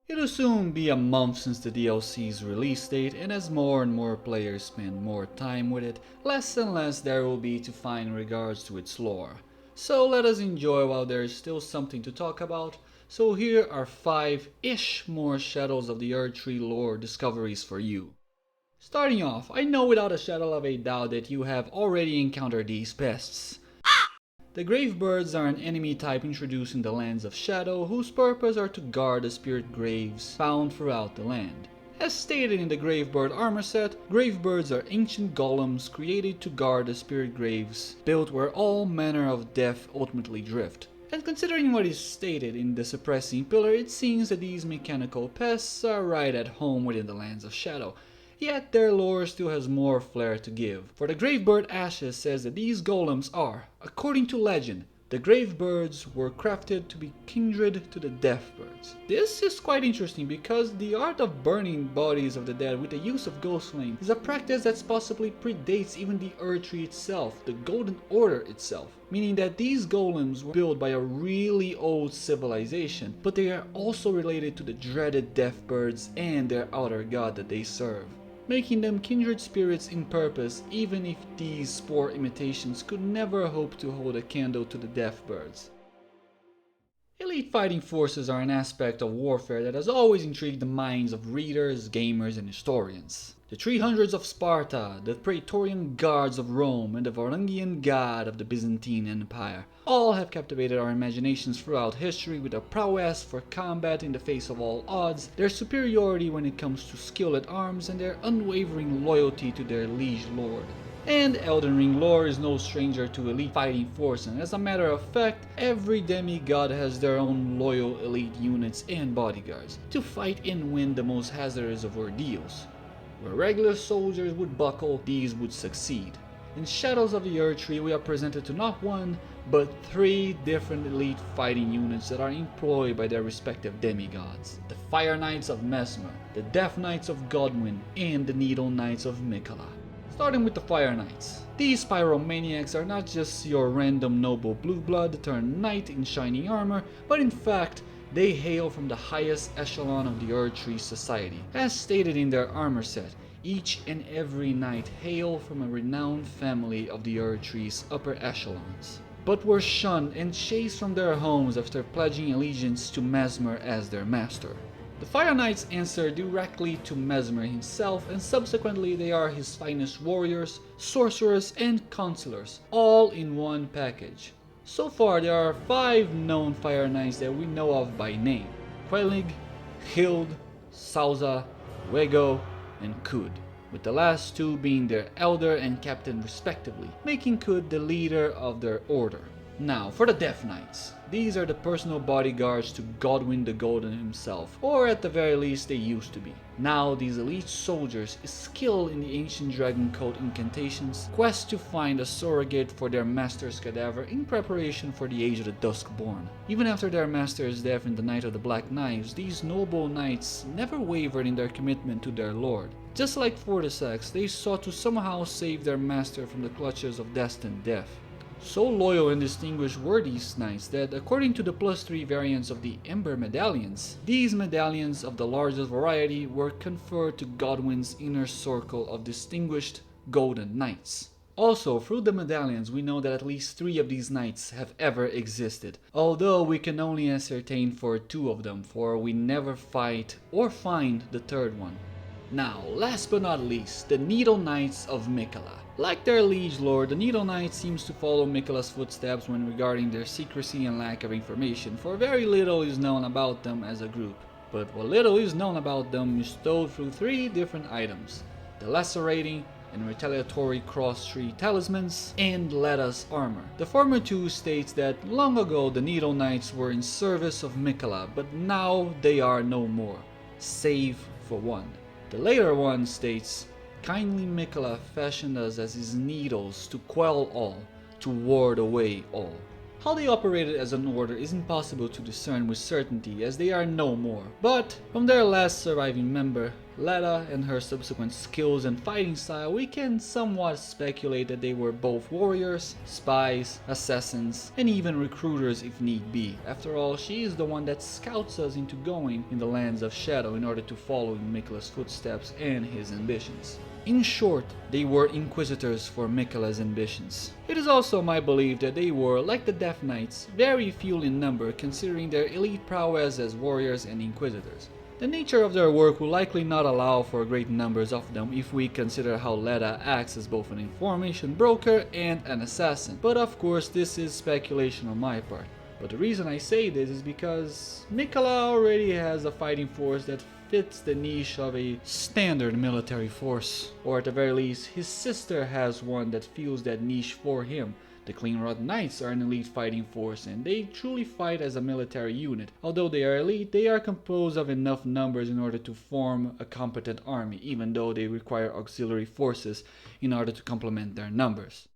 It'll soon be a month since the DLC's release date, and as more and more players spend more time with it, less and less there will be to find in regards to its lore. So let us enjoy while there is still something to talk about. So here are 5-ish more Shadows of the Erdtree lore discoveries for you. Starting off, I know without a shadow of a doubt that you have already encountered these pests. The Gravebirds are an enemy type introduced in the Lands of Shadow, whose purpose are to guard the spirit graves found throughout the land. As stated in the Gravebird armor set, Gravebirds are ancient golems created to guard the spirit graves, built where all manner of death ultimately drift. And considering what is stated in the suppressing pillar, it seems that these mechanical pests are right at home within the Lands of Shadow. Yet their lore still has more flair to give, for the Gravebird Ashes says that these golems are, according to legend, the Gravebirds were crafted to be kindred to the Deathbirds. This is quite interesting because the art of burning bodies of the dead with the use of ghost flame is a practice that possibly predates even the Erdtree itself, the Golden Order itself. Meaning that these golems were built by a really old civilization, but they are also related to the dreaded Deathbirds and their outer god that they serve, making them kindred spirits in purpose, even if these spore imitations could never hope to hold a candle to the Deathbirds. Elite fighting forces are an aspect of warfare that has always intrigued the minds of readers, gamers, and historians. The 300s of Sparta, the Praetorian Guards of Rome, and the Varangian God of the Byzantine Empire all have captivated our imaginations throughout history with their prowess for combat in the face of all odds, their superiority when it comes to skill at arms, and their unwavering loyalty to their liege lord. And Elden Ring lore is no stranger to elite fighting force, and as a matter of fact, every demigod has their own loyal elite units and bodyguards to fight and win the most hazardous of ordeals. Where regular soldiers would buckle, these would succeed. In Shadows of the Erdtree, we are presented to not one, but 3 different elite fighting units that are employed by their respective demigods. The Fire Knights of Messmer, the Death Knights of Godwyn, and the Needle Knights of Miquella. Starting with the Fire Knights. These pyromaniacs are not just your random noble blue blood turned knight in shining armor, but in fact, they hail from the highest echelon of the Erdtree society. As stated in their armor set, each and every knight hail from a renowned family of the Erdtree's upper echelons, but were shunned and chased from their homes after pledging allegiance to Messmer as their master. The Fire Knights answer directly to Messmer himself, and subsequently they are his finest warriors, sorcerers, and counselors, all in one package. So far there are 5 known Fire Knights that we know of by name: Quelig, Hild, Sauza, Wego, and Kud, with the last 2 being their elder and captain respectively, making Kud the leader of their order. Now for the Death Knights. These are the personal bodyguards to Godwyn the Golden himself, or at the very least they used to be. Now these elite soldiers is skilled in the ancient dragon code incantations, quest to find a surrogate for their master's cadaver in preparation for the age of the Duskborn. Even after their master's death in the Night of the Black Knives, these noble knights never wavered in their commitment to their lord. Just like Fortisax, they sought to somehow save their master from the clutches of destined death. So loyal and distinguished were these knights that, according to the +3 variants of the Ember Medallions, these medallions of the largest variety were conferred to Godwyn's inner circle of distinguished golden knights. Also, through the medallions we know that at least 3 of these knights have ever existed, although we can only ascertain for 2 of them, for we never fight or find the 3rd one. Now, last but not least, the Needle Knights of Miquella. Like their liege lord, the Needle Knight seems to follow Miquella's footsteps when regarding their secrecy and lack of information, for very little is known about them as a group. But what little is known about them is told through 3 different items: the Lacerating and Retaliatory Cross-Tree Talismans, and Let Us armor. The former 2 states that long ago the Needle Knights were in service of Miquella, but now they are no more, save for one. The later one states, kindly Miquella fashioned us as his needles to quell all, to ward away all. How they operated as an order is impossible to discern with certainty as they are no more, but from their last surviving member, Leda, and her subsequent skills and fighting style, we can somewhat speculate that they were both warriors, spies, assassins, and even recruiters if need be. After all, she is the one that scouts us into going in the lands of shadow in order to follow in Miquella's footsteps and his ambitions. In short, they were inquisitors for Miquella's ambitions. It is also my belief that they were, like the Death Knights, very few in number considering their elite prowess as warriors and inquisitors. The nature of their work will likely not allow for great numbers of them if we consider how Leda acts as both an information broker and an assassin, but of course this is speculation on my part. But the reason I say this is because Miquella already has a fighting force that fits the niche of a standard military force, or at the very least, his sister has one that fills that niche for him. The Cleanrod Knights are an elite fighting force and they truly fight as a military unit. Although they are elite, they are composed of enough numbers in order to form a competent army, even though they require auxiliary forces in order to complement their numbers.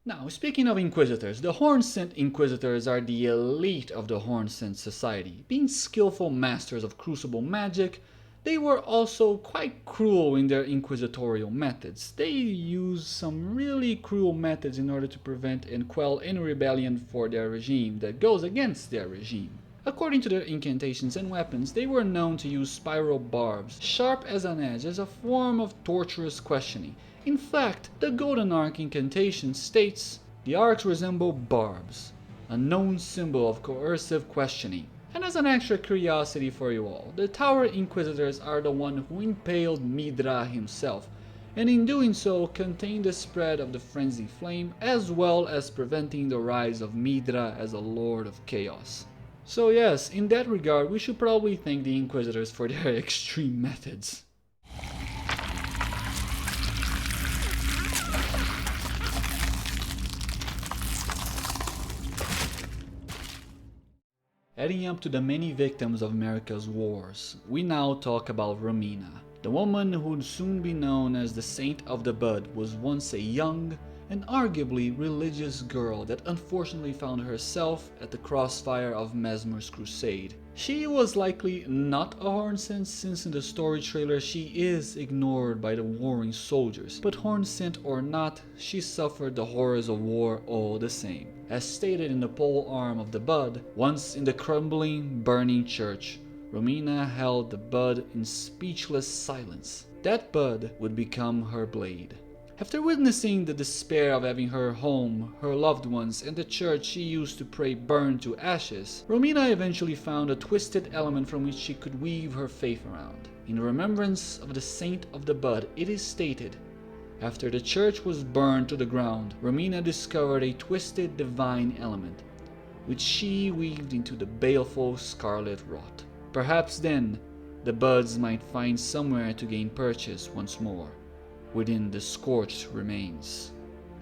Now, speaking of Inquisitors, the Horn-Sent Inquisitors are the elite of the Horn-Sent society. Being skillful masters of crucible magic, they were also quite cruel in their inquisitorial methods. They used some really cruel methods in order to prevent and quell any rebellion for their regime that goes against their regime. According to their incantations and weapons, they were known to use spiral barbs, sharp as an edge, as a form of torturous questioning. In fact, the Golden Arc incantation states, "The arcs resemble barbs, a known symbol of coercive questioning." And as an extra curiosity for you all, the Tower Inquisitors are the one who impaled Midra himself, and in doing so contained the spread of the Frenzy Flame, as well as preventing the rise of Midra as a Lord of Chaos. So yes, in that regard, we should probably thank the Inquisitors for their extreme methods. Adding up to the many victims of America's wars, we now talk about Romina. The woman who would soon be known as the Saint of the Bud was once a young and arguably religious girl that unfortunately found herself at the crossfire of Messmer's crusade. She was likely not a Horn-Sent since in the story trailer she is ignored by the warring soldiers, but Horn-Sent or not, she suffered the horrors of war all the same. As stated in the pole arm of the Bud, once in the crumbling, burning church, Romina held the Bud in speechless silence. That Bud would become her blade. After witnessing the despair of having her home, her loved ones, and the church she used to pray burn to ashes, Romina eventually found a twisted element from which she could weave her faith around. In remembrance of the Saint of the Bud, it is stated, after the church was burned to the ground, Romina discovered a twisted divine element, which she weaved into the baleful scarlet rot. Perhaps then, the buds might find somewhere to gain purchase once more, within the scorched remains.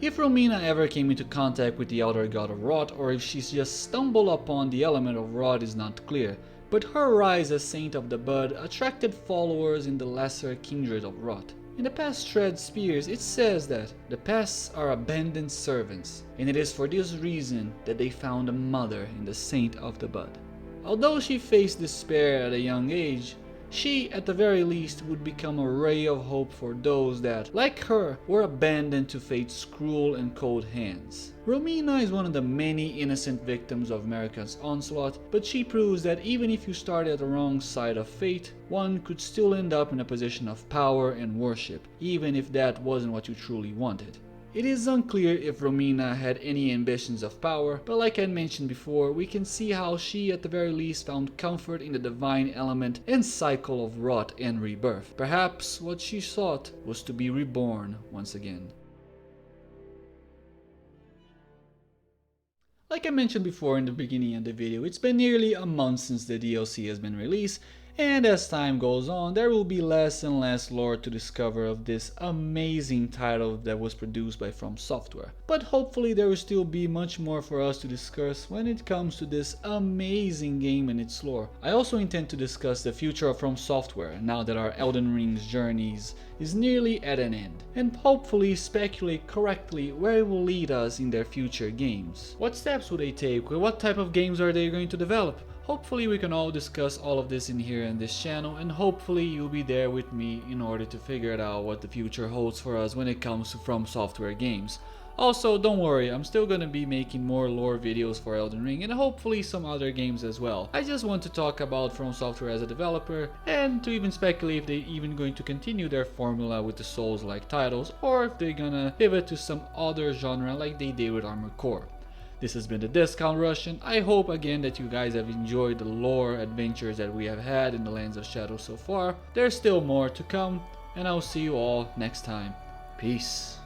If Romina ever came into contact with the elder god of rot, or if she just stumbled upon the element of rot is not clear, but her rise as Saint of the Bud attracted followers in the lesser kindred of rot. In the past Shred Spears, it says that the pests are abandoned servants, and it is for this reason that they found a mother in the Saint of the Bud. Although she faced despair at a young age, she, at the very least, would become a ray of hope for those that, like her, were abandoned to fate's cruel and cold hands. Romina is one of the many innocent victims of America's onslaught, but she proves that even if you start at the wrong side of fate, one could still end up in a position of power and worship, even if that wasn't what you truly wanted. It is unclear if Romina had any ambitions of power, but like I mentioned before, we can see how she at the very least found comfort in the divine element and cycle of rot and rebirth. Perhaps what she sought was to be reborn once again. Like I mentioned before in the beginning of the video, it's been nearly a month since the DLC has been released, And as time goes on, there will be less and less lore to discover of this amazing title that was produced by From Software. But hopefully there will still be much more for us to discuss when it comes to this amazing game and its lore. I also intend to discuss the future of From Software now that our Elden Ring's journeys is nearly at an end, and hopefully speculate correctly where it will lead us in their future games. What steps will they take? What type of games are they going to develop? Hopefully we can all discuss all of this in here in this channel, and hopefully you'll be there with me in order to figure it out what the future holds for us when it comes to From Software games. Also, don't worry, I'm still gonna be making more lore videos for Elden Ring and hopefully some other games as well. I just want to talk about From Software as a developer and to even speculate if they're even going to continue their formula with the Souls-like titles or if they're gonna pivot to some other genre like they did with Armored Core. This has been the Discount Rush, and I hope again that you guys have enjoyed the lore adventures that we have had in the Lands of Shadow so far. There's still more to come, and I'll see you all next time. Peace.